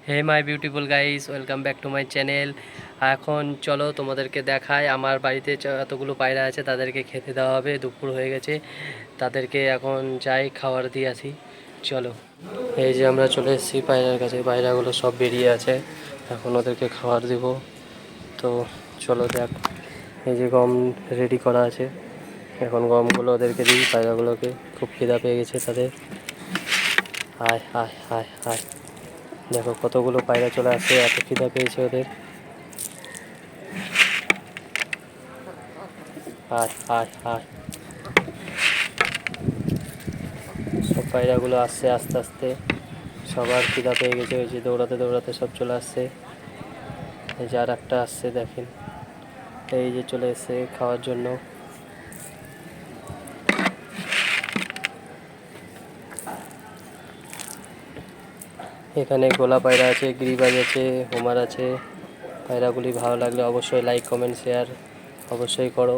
Hey my beautiful guys, welcome back to my channel. এখন চলো তোমাদেরকে দেখায় আমার বাড়িতে এতগুলো পায়রা আছে, তাদেরকে খেতে দেওয়া হবে। দুপুর হয়ে গেছে, তাদেরকে এখন যাই খাবার দিয়ে আসি। চলো, এই যে আমরা চলে এসেছি পায়রার কাছে। পায়রাগুলো সব বেরিয়ে আছে, এখন ওদেরকে খাবার দেব। তো চলো দেখ, এই যে গম রেডি করা আছে, এখন গমগুলো ওদেরকে দিই। পায়রাগুলোকে খুব খিদা পেয়ে গেছে তাদের। হায় হায় হায় হায়, দেখো কতগুলো পায়রা চলে আসছে, এত খিদা পেয়েছে ওদের। হায় হায় হায়, সব পায়রাগুলো আসছে আস্তে আস্তে, সবার খিদা পেয়ে গেছে। ওই যে দৌড়াতে দৌড়াতে সব চলে আসছে। এই যে আর একটা আসছে, দেখেন, এই যে চলে এসছে খাওয়ার জন্য। এখানে গোলা পায়রা আছে, গিরিবাজ আছে, হোমার আছে। পায়রাগুলি ভালো লাগলে অবশ্যই লাইক কমেন্ট শেয়ার অবশ্যই করো।